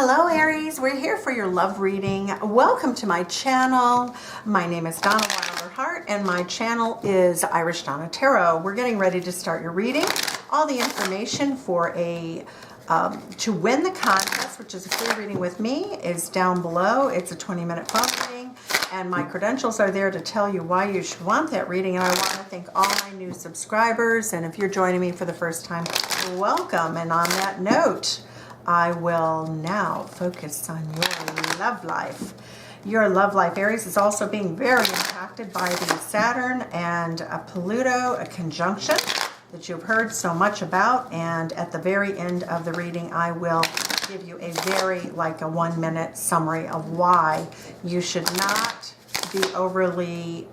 Hello Aries, we're here for your love reading. Welcome to my channel. My name is Donna Wilder-Hart and my channel is IRISHDONNA Tarot. We're getting ready to start your reading. All the information for to win the contest, which is a free reading with me, is down below. It's a 20-minute phone reading and my credentials are there to tell you why you should want that reading. And I want to thank all my new subscribers, and if you're joining me for the first time, welcome. And on that note, I will now focus on your love life. Your love life, Aries, is also being very impacted by the Saturn and Pluto, a conjunction that you've heard so much about. And at the very end of the reading, I will give you a very, like a 1-minute summary of why you should not be overly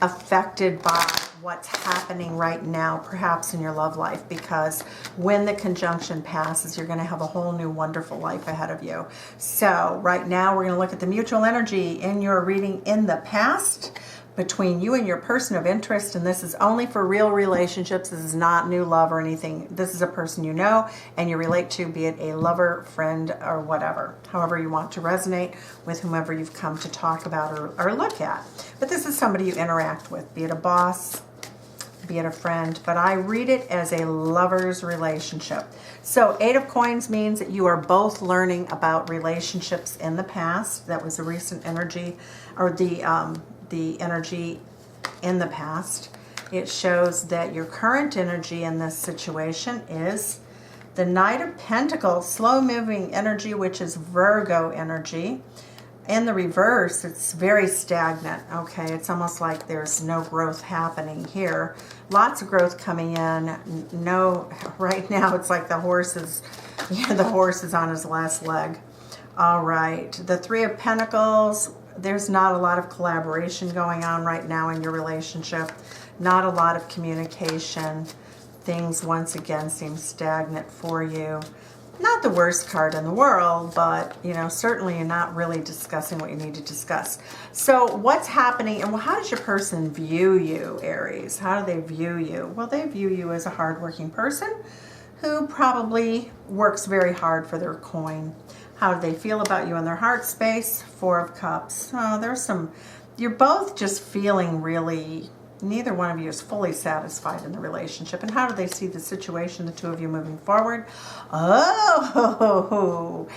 affected by what's happening right now, perhaps in your love life, because when the conjunction passes, you're going to have a whole new wonderful life ahead of you. So right now, we're going to look at the mutual energy in your reading in the past between you and your person of interest, and this is only for real relationships. This is not new love or anything. This is a person you know and you relate to, be it a lover, friend, or whatever, however you want to resonate with whomever you've come to talk about or look at. But this is somebody you interact with, be it a boss, be it a friend, but I read it as a lover's relationship. So 8 of Coins means that you are both learning about relationships in the past. That was a recent energy, or the energy in the past. It shows that your current energy in this situation is the Knight of Pentacles, slow-moving energy, which is Virgo energy. In the reverse, it's very stagnant, okay? It's almost like there's no growth happening here. Lots of growth coming in. No, right now it's like the horse is on his last leg. All right, the 3 of Pentacles, there's not a lot of collaboration going on right now in your relationship. Not a lot of communication. Things once again seem stagnant for you. Not the worst card in the world, but certainly you're not really discussing what you need to discuss. So what's happening, and how does your person view you, Aries? How do they view you? Well, they view you as a hardworking person who probably works very hard for their coin. How do they feel about you in their heart space? 4 of Cups. Oh, you're both just feeling really, neither one of you is fully satisfied in the relationship. And how do they see the situation, the two of you moving forward? Oh,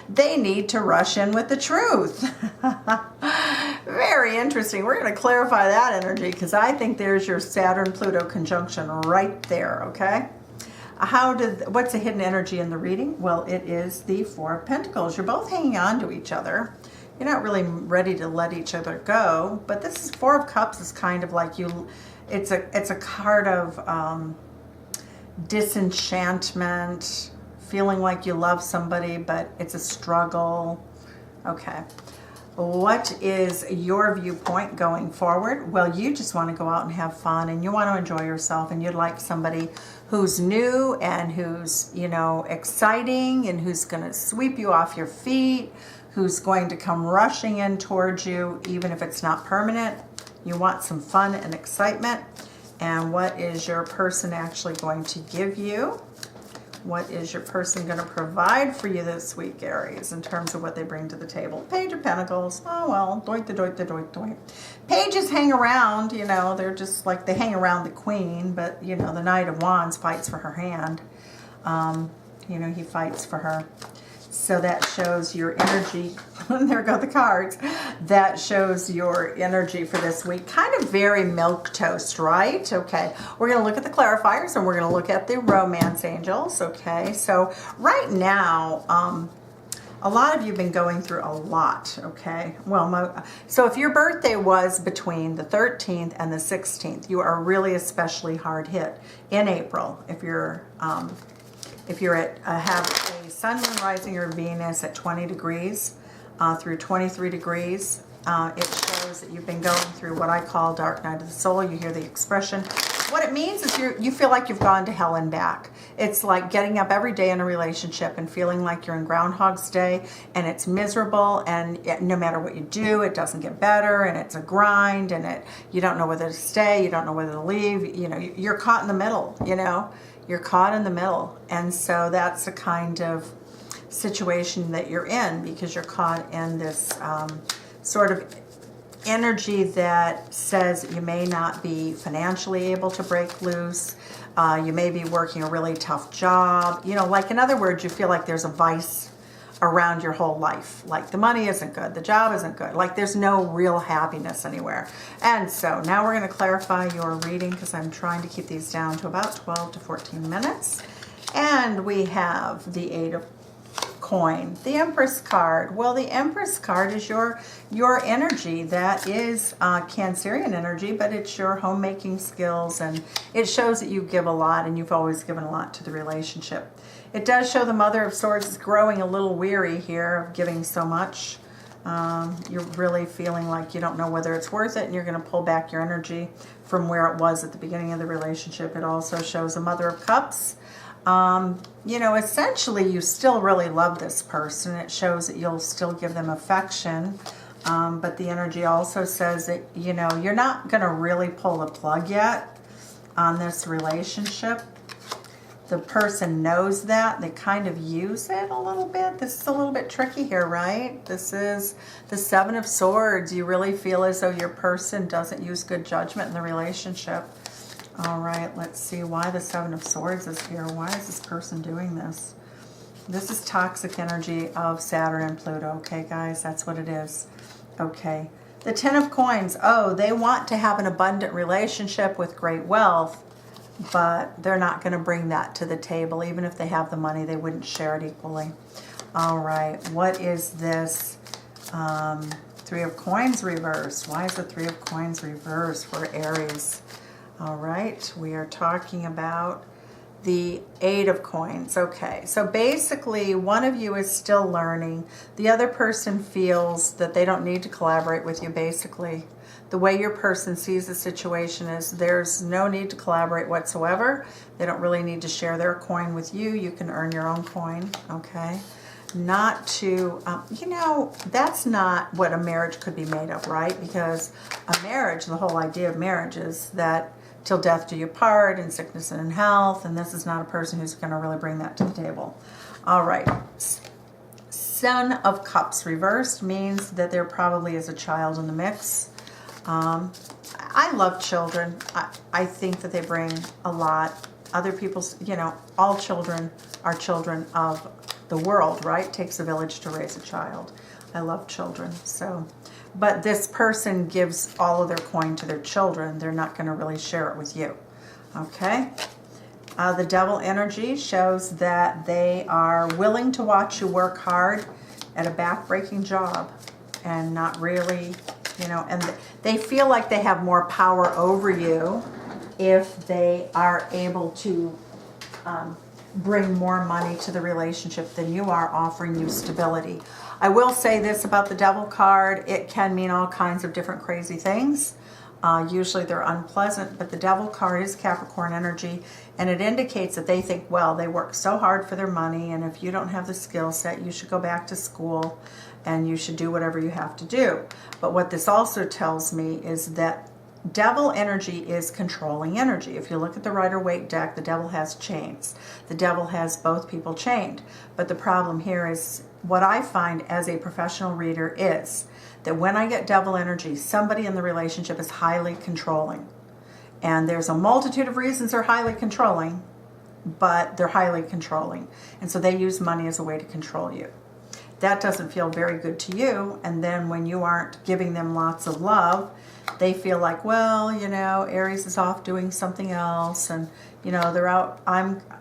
they need to rush in with the truth. Very interesting. We're going to clarify that energy, because I think there's your Saturn-Pluto conjunction right there, okay? What's the hidden energy in the reading? Well, it is the 4 of Pentacles. You're both hanging on to each other. You're not really ready to let each other go, but this is 4 of Cups is kind of like it's a card of disenchantment, feeling like you love somebody, but it's a struggle. Okay. What is your viewpoint going forward? Well, you just want to go out and have fun, and you want to enjoy yourself, and you'd like somebody who's new and who's, exciting, and who's going to sweep you off your feet, who's going to come rushing in towards you, even if it's not permanent. You want some fun and excitement. And what is your person actually going to give you? What is your person going to provide for you this week, Aries, in terms of what they bring to the table? Page of Pentacles. Oh, well, doink, the doink, the doink, doink. Pages hang around, they're just like, they hang around the queen, but, the Knight of Wands fights for her hand. He fights for her. So that shows your energy. There go the cards. That shows your energy for this week. Kind of very milquetoast, right? Okay. We're going to look at the clarifiers, and we're going to look at the romance angels. Okay. So right now, a lot of you have been going through a lot. Okay. Well, so if your birthday was between the 13th and the 16th, you are really especially hard hit in April. If you're have a sun, moon, rising, or Venus at 20 degrees through 23 degrees, it shows that you've been going through what I call dark night of the soul. You hear the expression. What it means is you feel like you've gone to hell and back. It's like getting up every day in a relationship and feeling like you're in Groundhog's Day, and it's miserable, and no matter what you do, it doesn't get better, and it's a grind, and you don't know whether to stay, you don't know whether to leave. You're caught in the middle. You're caught in the middle, and so that's a kind of situation that you're in, because you're caught in this sort of energy that says you may not be financially able to break loose. You may be working a really tough job. You know, like in other words, you feel like there's a vice around your whole life. Like the money isn't good, the job isn't good, like there's no real happiness anywhere. And so now we're going to clarify your reading, because I'm trying to keep these down to about 12 to 14 minutes. And we have the 8 of Coin, the Empress card. Well, the Empress card is your energy. That is Cancerian energy, but it's your homemaking skills, and it shows that you give a lot, and you've always given a lot to the relationship. It does show the Mother of Swords is growing a little weary here of giving so much. You're really feeling like you don't know whether it's worth it, and you're going to pull back your energy from where it was at the beginning of the relationship. It also shows the Mother of Cups. You know, essentially you still really love this person. It shows that you'll still give them affection. But the energy also says that, you know, you're not going to really pull the plug yet on this relationship. The person knows that. They kind of use it a little bit. This is a little bit tricky here, right? This is the 7 of Swords. You really feel as though your person doesn't use good judgment in the relationship. All right, let's see why the 7 of Swords is here. Why is this person doing this? This is toxic energy of Saturn and Pluto, okay, guys? That's what it is. Okay. The 10 of Coins. Oh, they want to have an abundant relationship with great wealth, but they're not going to bring that to the table. Even if they have the money, they wouldn't share it equally. All right, what is this? 3 of Coins reversed. Why is the 3 of Coins reversed for Aries? All right, we are talking about the 8 of Coins. Okay, so basically one of you is still learning. The other person feels that they don't need to collaborate with you, basically. The way your person sees the situation is there's no need to collaborate whatsoever. They don't really need to share their coin with you. You can earn your own coin, okay? Not to, you know, that's not what a marriage could be made of, right? Because a marriage, the whole idea of marriage is that till death do you part, in sickness and in health, and this is not a person who's going to really bring that to the table. All right. Son of Cups reversed means that there probably is a child in the mix. I love children. I think that they bring a lot. Other people's, you know, all children are children of the world, right? It takes a village to raise a child. I love children, so... But this person gives all of their coin to their children. They're not going to really share it with you. Okay? The Devil energy shows that they are willing to watch you work hard at a back-breaking job and not really, you know, and they feel like they have more power over you if they are able to bring more money to the relationship than you are, offering you stability. I will say this about the Devil card. It can mean all kinds of different crazy things. Usually they're unpleasant, but the Devil card is Capricorn energy, and it indicates that they think, well, they work so hard for their money, and if you don't have the skill set, you should go back to school and you should do whatever you have to do. But what this also tells me is that Devil energy is controlling energy. If you look at the Rider-Waite deck, the Devil has chains. The Devil has both people chained. But the problem here is, what I find as a professional reader is that when I get Devil energy, somebody in the relationship is highly controlling. And there's a multitude of reasons they're highly controlling, but they're highly controlling. And so they use money as a way to control you. That doesn't feel very good to you. And then when you aren't giving them lots of love, they feel like, well, you know, Aries is off doing something else, and, you know, they're out.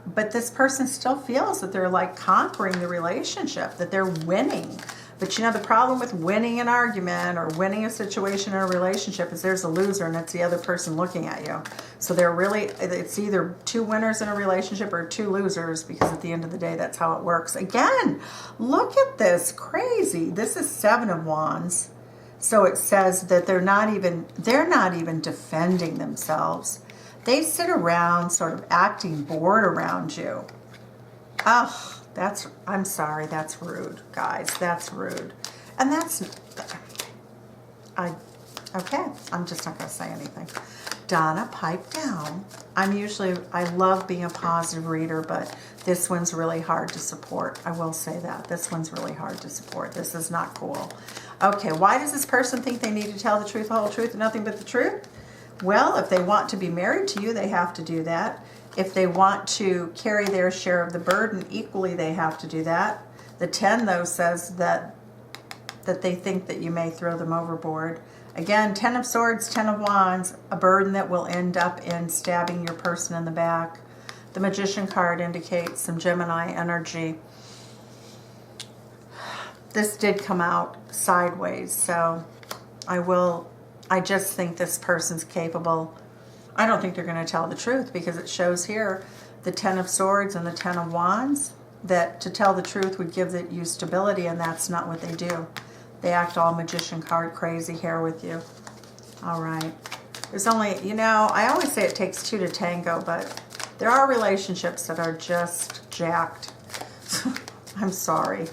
But this person still feels that they're like conquering the relationship, that they're winning. But, you know, the problem with winning an argument or winning a situation in a relationship is there's a loser, and it's the other person looking at you. So they're really, it's either 2 winners in a relationship or 2 losers, because at the end of the day, that's how it works. Again, look at this, crazy. This is 7 of Wands. So it says that they're not even defending themselves. They sit around sort of acting bored around you. Oh, I'm sorry, that's rude, guys. That's rude. And that's, okay, I'm just not going to say anything. Donna, pipe down. I love being a positive reader, but this one's really hard to support. I will say that. This one's really hard to support. This is not cool. Okay, why does this person think they need to tell the truth, the whole truth, and nothing but the truth? Well, if they want to be married to you, they have to do that. If they want to carry their share of the burden equally, they have to do that. The 10, though, says that they think that you may throw them overboard. Again, 10 of Swords, 10 of Wands, a burden that will end up in stabbing your person in the back. The Magician card indicates some Gemini energy. This did come out sideways, so I just think this person's capable. I don't think they're going to tell the truth because it shows here the 10 of Swords and the 10 of Wands that to tell the truth would give you stability, and that's not what they do. They act all Magician card crazy here with you. All right. There's only, you know, I always say it takes two to tango, but there are relationships that are just jacked. I'm sorry.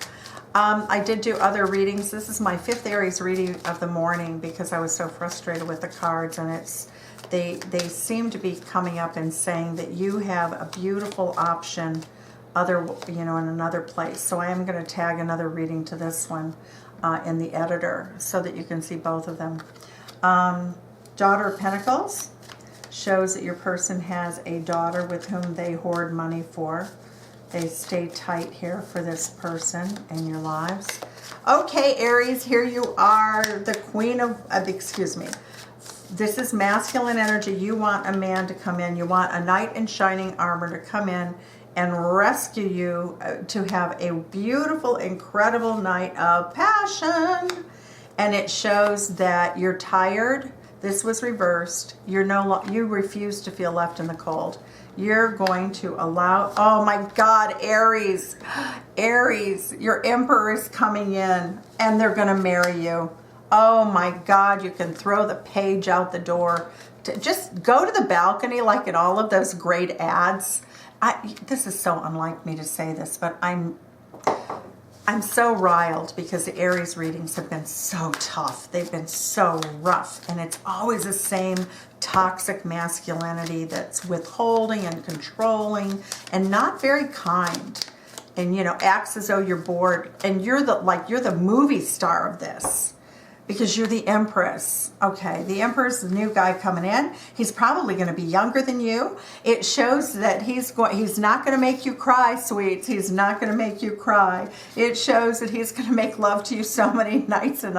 I did do other readings. This is my 5th Aries reading of the morning because I was so frustrated with the cards, and they seem to be coming up and saying that you have a beautiful option in another place. So I am going to tag another reading to this one in the editor so that you can see both of them. Daughter of Pentacles shows that your person has a daughter with whom they hoard money for. They stay tight here for this person in your lives. Okay, Aries, here you are, the Queen of, this is masculine energy. You want a man to come in. You want a knight in shining armor to come in and rescue you, to have a beautiful, incredible night of passion. And it shows that you're tired. This was reversed. You refuse to feel left in the cold. You're going to allow, oh my God, Aries, your Emperor is coming in and they're going to marry you. Oh my God, you can throw the page out the door. Just go to the balcony like in all of those great ads. This is so unlike me to say this, but I'm so riled because the Aries readings have been so tough. They've been so rough, and it's always the same toxic masculinity that's withholding and controlling and not very kind. And acts as though you're bored, and you're the movie star of this. Because you're the Empress. Okay, the Emperor's the new guy coming in. He's probably going to be younger than you. It shows that he's not going to make you cry, sweets. He's not going to make you cry. It shows that he's going to make love to you so many nights in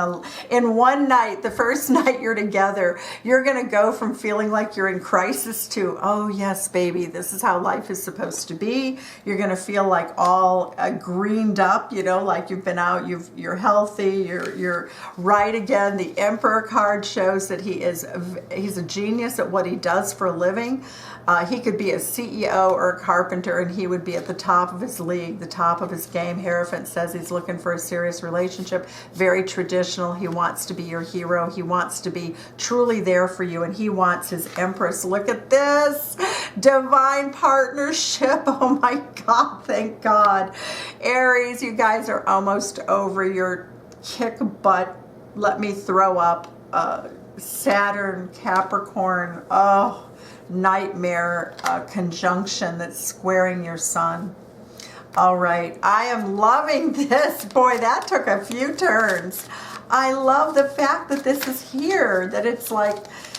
one night. The first night you're together, you're going to go from feeling like you're in crisis to, oh yes, baby, this is how life is supposed to be. You're going to feel like all greened up, like you've been out, you're healthy, you're right again. The Emperor card shows that he's a genius at what he does for a living. He could be a CEO or a carpenter, and he would be at the top of his league, the top of his game. Hierophant says he's looking for a serious relationship, very traditional. He wants to be your hero. He wants to be truly there for you, and he wants his Empress. Look at this divine partnership. Oh my God, thank God. Aries, you guys are almost over your kick butt, let me throw up, Saturn, Capricorn, oh, nightmare conjunction that's squaring your sun. All right, I am loving this. Boy, that took a few turns. I love the fact that this is here, that it's like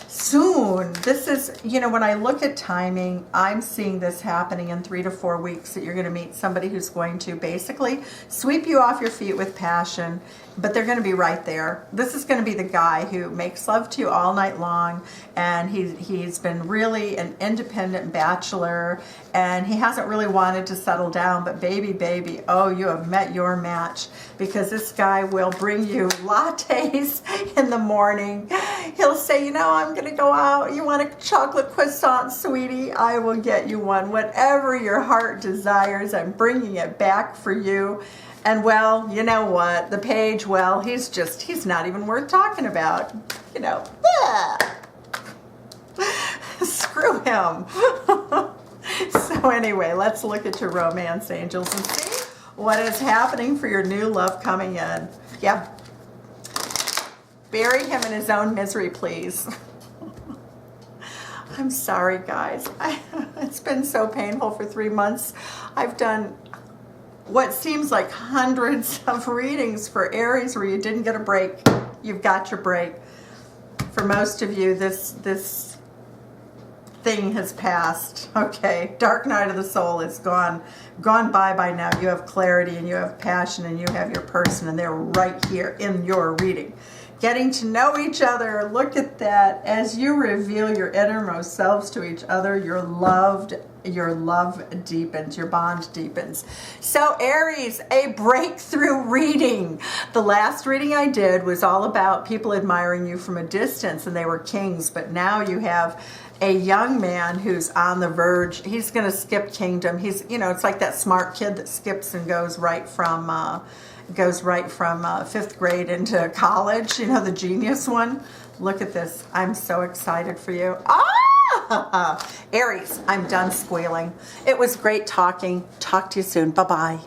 soon. This is, when I look at timing, I'm seeing this happening in 3 to 4 weeks, that you're going to meet somebody who's going to basically sweep you off your feet with passion, but they're going to be right there. This is going to be the guy who makes love to you all night long, and he's been really an independent bachelor, and he hasn't really wanted to settle down, but baby, oh, you have met your match, because this guy will bring you lattes in the morning. He'll say, I'm going to go out. You want a chocolate croissant, sweetie? I will get you one. Whatever your heart desires, I'm bringing it back for you. And well, you know what? The page, well, he's not even worth talking about. Screw him. So anyway, let's look at your romance angels and see what is happening for your new love coming in. Yeah. Bury him in his own misery, please. I'm sorry, guys. It's been so painful for 3 months. I've done what seems like hundreds of readings for Aries where you didn't get a break. You've got your break. For most of you, this thing has passed. Okay, dark night of the soul is gone by now. You have clarity and you have passion and you have your person, and they're right here in your reading. Getting to know each other. Look at that. As you reveal your innermost selves to each other, your love deepens, your bond deepens. So Aries, a breakthrough reading. The last reading I did was all about people admiring you from a distance, and they were kings, but now you have a young man who's on the verge. He's going to skip kingdom. He's, you know, it's like that smart kid that skips and goes right from 5th grade into college, you know, the genius one. Look at this. I'm so excited for you. Aries, I'm done squealing. It was great talking. Talk to you soon. Bye-bye.